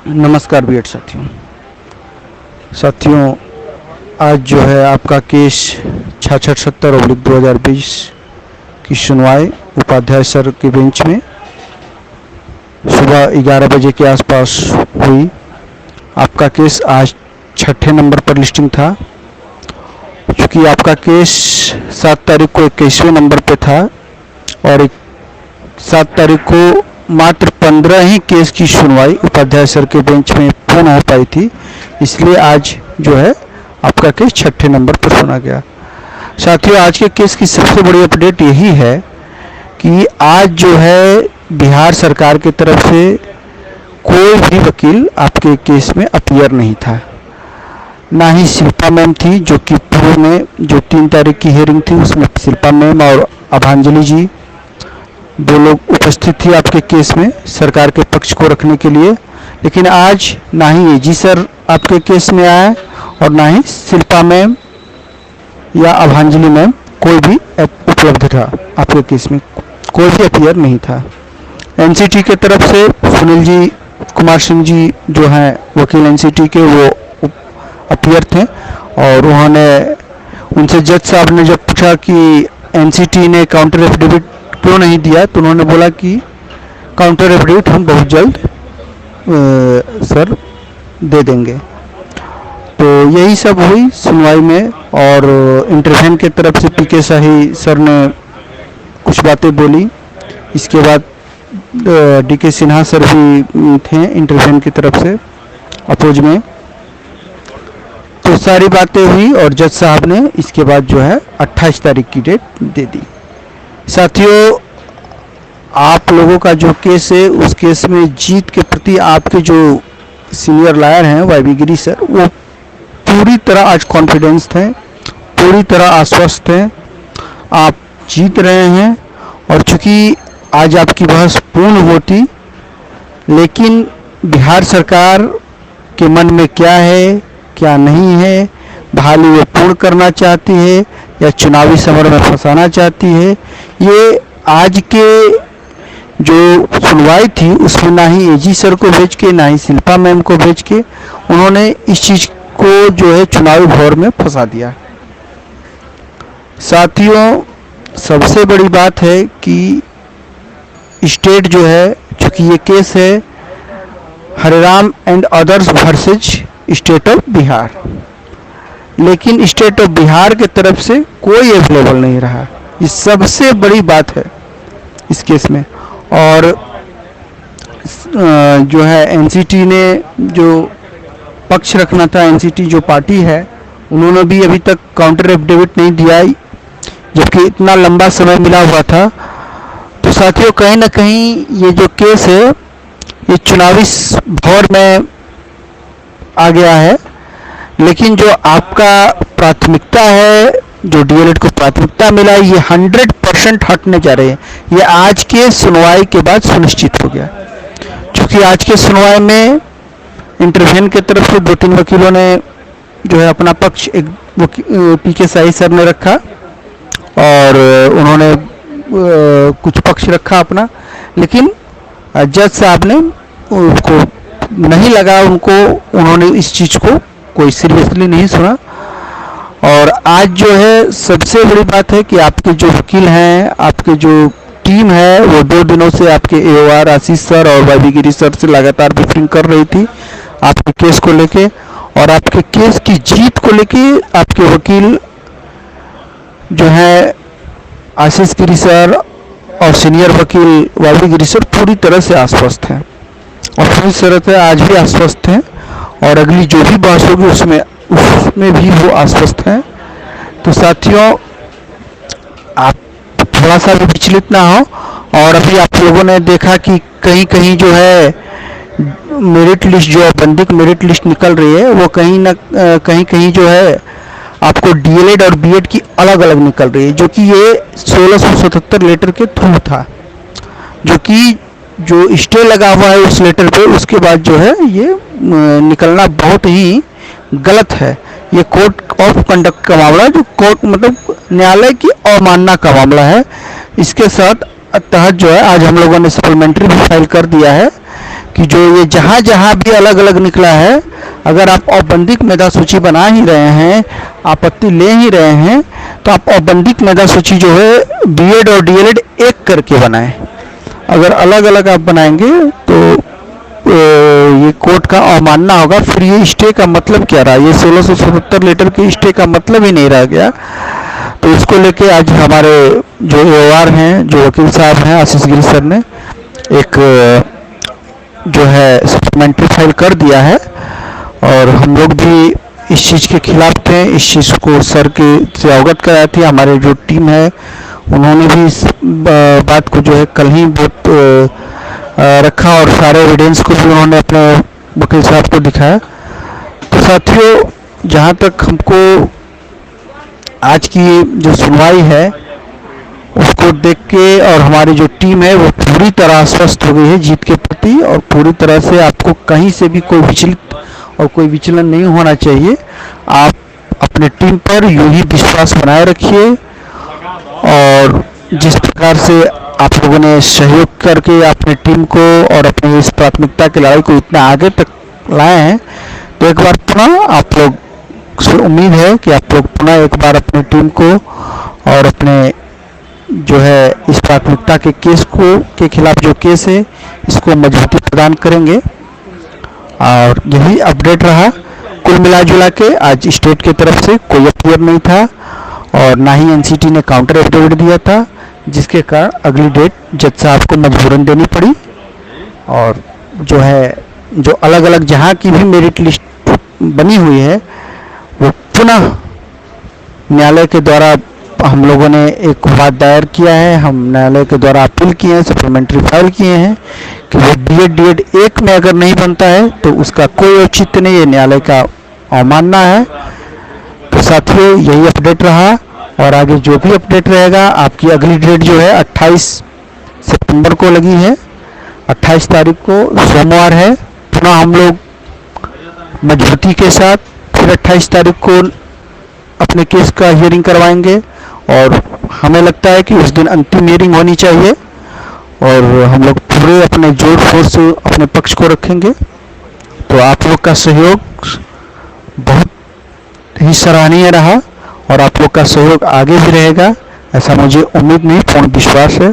नमस्कार बीएड साथियों, आज जो है आपका केस 6670/2020 की सुनवाई उपाध्याय सर के बेंच में सुबह 11 बजे के आसपास हुई। आपका केस आज 6ठे नंबर पर लिस्टिंग था। क्योंकि आपका केस 7 तारीख को 21वें नंबर पे था और 7 तारीख को मात्र 15 ही केस की सुनवाई उपाध्याय सर के बेंच में पूर्ण हो पाई थी, इसलिए आज जो है आपका केस 6ठे नंबर पर सुना गया। साथियों, आज के केस की सबसे बड़ी अपडेट यही है कि आज जो है बिहार सरकार की तरफ से कोई भी वकील आपके केस में अपीयर नहीं था। ना ही शिल्पा मैम थी, जो कि पूर्व में जो 3 तारीख की हियरिंग थी उसमें शिल्पा मैम और अभांजलि जी 2 लोग उपस्थित थी आपके केस में सरकार के पक्ष को रखने के लिए। लेकिन आज ना ही एजी सर आपके केस में आए और ना ही शिल्पा मैम या अभांजलि मैम कोई भी उपलब्ध था। आपके केस में कोई भी अपीयर नहीं था। एनसीटी के तरफ से सुनील जी कुमार सिंह जी जो हैं वकील एनसीटी के, वो अपीयर थे और उनसे जज साहब ने जब पूछा कि एनसीटी ने काउंटर एफिडेविट क्यों नहीं दिया, तो उन्होंने बोला कि काउंटर एफिडेविट हम बहुत जल्द सर दे देंगे। तो यही सब हुई सुनवाई में। और इंटरवेन के तरफ से पीके शाही सर ने कुछ बातें बोली। इसके बाद डीके सिन्हा सर भी थे इंटरवेन की तरफ से अपोज में। तो सारी बातें हुई और जज साहब ने इसके बाद जो है 28 तारीख की डेट दे दी। साथियों, आप लोगों का जो केस है उस केस में जीत के प्रति आपके जो सीनियर लॉयर हैं वाईबी गिरी सर, वो पूरी तरह आज कॉन्फिडेंस थे, पूरी तरह आश्वस्त हैं। आप जीत रहे हैं और चूंकि आज आपकी बहस पूर्ण होती, लेकिन बिहार सरकार के मन में क्या है क्या नहीं है, बहाली वो पूर्ण करना चाहती है या चुनावी समर में फंसाना चाहती है, ये आज के जो सुनवाई थी उसमें ना ही एजी सर को भेज के ना ही शिल्पा मैम को भेज के उन्होंने इस चीज़ को जो है चुनावी भौर में फंसा दिया। साथियों, सबसे बड़ी बात है कि स्टेट जो है, चूँकि ये केस है Hariram and others versus state of Bihar, लेकिन स्टेट ऑफ बिहार के तरफ से कोई अवेलेबल नहीं रहा। ये सबसे बड़ी बात है इस केस में। और जो है एनसीटी ने जो पक्ष रखना था, एनसीटी जो पार्टी है, उन्होंने भी अभी तक काउंटर एफिडेविट नहीं दिया, जबकि इतना लंबा समय मिला हुआ था। तो साथियों, कहीं ना कहीं ये जो केस है ये चुनावी भौर में आ गया है। लेकिन जो आपका प्राथमिकता है, जो डीएलएड को प्राथमिकता मिला, ये 100% हटने जा रहे हैं। ये आज के सुनवाई के बाद सुनिश्चित हो गया। क्योंकि आज के सुनवाई में इंटरवेन के तरफ से 2-3 वकीलों ने जो है अपना पक्ष, एक पीके शाही सर ने रखा और उन्होंने कुछ पक्ष रखा अपना, लेकिन जज साहब ने उनको नहीं लगा, उन्होंने इस चीज़ को कोई सीरियसली नहीं सुना। और आज जो है सबसे बड़ी बात है कि आपके जो वकील हैं, आपके जो टीम है, वो 2 दिनों से आपके एओआर आशीष सर और वाईबी गिरी सर से लगातार ब्रीफिंग कर रही थी आपके केस को लेके। और आपके केस की जीत को लेके आपके वकील जो है आशीष गिरी सर और सीनियर वकील वाईबी गिरी सर पूरी तरह से आश्वस्त हैं और पूरी तरह से आज भी आश्वस्त हैं। और अगली जो भी बहस होगी उसमें भी वो आश्वस्त हैं। तो साथियों, आप थोड़ा सा भी विचलित ना हो। और अभी आप लोगों ने देखा कि कहीं कहीं जो है मेरिट लिस्ट, जो बंदिक मेरिट लिस्ट निकल रही है, वो कहीं जो है आपको डीएलएड और बीएड की अलग अलग निकल रही है, जो कि ये 1677 लेटर के थ्रू था, जो कि जो स्टे लगा हुआ है उस लेटर पे, उसके बाद जो है ये निकलना बहुत ही गलत है। ये कोर्ट ऑफ कंडक्ट का मामला, जो कोर्ट मतलब न्यायालय की अवमानना का मामला है। इसके तहत जो है आज हम लोगों ने सप्लीमेंट्री भी फाइल कर दिया है कि जो ये जहाँ जहाँ भी अलग अलग निकला है, अगर आप औपबंधिक मेधा सूची बना ही रहे हैं, आपत्ति ले ही रहे हैं, तो आप औपबंधिक मेधा सूची जो है बीएड और डीएलएड एक करके बनाएं। अगर अलग अलग आप बनाएंगे तो ये कोर्ट का अवमानना होगा। फिर ये स्टे का मतलब क्या रहा? ये 1677 लेटर के स्टे का मतलब ही नहीं रह गया। तो इसको लेके आज हमारे जो एओआर हैं, जो वकील साहब हैं आशीष गिरी सर ने एक जो है सप्लीमेंट्री फाइल कर दिया है, और हम लोग भी इस चीज़ के खिलाफ थे। इस चीज़ को सर के से अवगत कराया थी। हमारे जो टीम है उन्होंने भी इस बात को जो है कल ही बहुत रखा, और सारे एविडेंस को भी उन्होंने अपने वकील साहब को दिखाया। तो साथियों, जहाँ तक हमको आज की जो सुनवाई है उसको देख के और हमारी जो टीम है वो पूरी तरह आश्वस्त हो गई है जीत के प्रति, और पूरी तरह से आपको कहीं से भी कोई विचलित और कोई विचलन नहीं होना चाहिए। आप अपने टीम पर यूं ही विश्वास बनाए रखिए, और जिस प्रकार से आप लोगों ने सहयोग करके अपने टीम को और अपनी इस प्राथमिकता की लड़ाई को इतना आगे तक लाए हैं, तो एक बार पुनः आप लोग से उम्मीद है कि आप लोग पुनः एक बार अपनी टीम को और अपने जो है इस प्राथमिकता के केस को के खिलाफ जो केस है इसको मजबूती प्रदान करेंगे। और यही अपडेट रहा। कुल मिला जुला के आज स्टेट की तरफ से कोई अपीयर नहीं था, और ना ही एनसीटी ने काउंटर एफिडेविट दिया था, जिसके कारण अगली डेट जज साहब को मजबूरन देनी पड़ी। और जो है जो अलग अलग जहाँ की भी मेरिट लिस्ट बनी हुई है वो पुनः न्यायालय के द्वारा हम लोगों ने एक वाद दायर किया है। हम न्यायालय के द्वारा अपील किए हैं, सप्लीमेंट्री फाइल किए हैं कि वो बीएड डीएड एक में अगर नहीं बनता है तो उसका कोई औचित्य नहीं, ये न्यायालय का अवमानना है। तो साथियों, यही अपडेट रहा, और आगे जो भी अपडेट रहेगा, आपकी अगली डेट जो है 28 सितंबर को लगी है। 28 तारीख को सोमवार है। पुनः हम लोग मजबूती के साथ फिर 28 तारीख को अपने केस का हियरिंग करवाएंगे, और हमें लगता है कि उस दिन अंतिम हियरिंग होनी चाहिए, और हम लोग पूरे अपने जोर शोर से अपने पक्ष को रखेंगे। तो आप लोग का सहयोग बहुत ही सराहनीय रहा, और आप लोग का सहयोग आगे भी रहेगा, ऐसा मुझे उम्मीद नहीं, पूर्ण विश्वास है।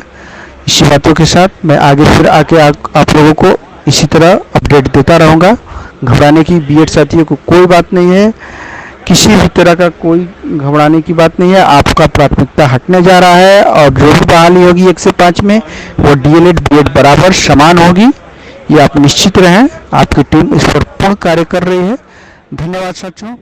इसी बातों के साथ मैं आगे फिर आके आप लोगों को इसी तरह अपडेट देता रहूँगा। घबराने की बीएड साथियों को कोई बात नहीं है, किसी भी तरह का कोई घबराने की बात नहीं है। आपका प्राथमिकता हटने जा रहा है, और जो भी बहाली होगी 1 से 5 में वो डीएलएड बीएड बराबर समान होगी, ये आप निश्चित रहें। आपकी टीम इस पर पूर्ण कार्य कर रही है। धन्यवाद साथियों।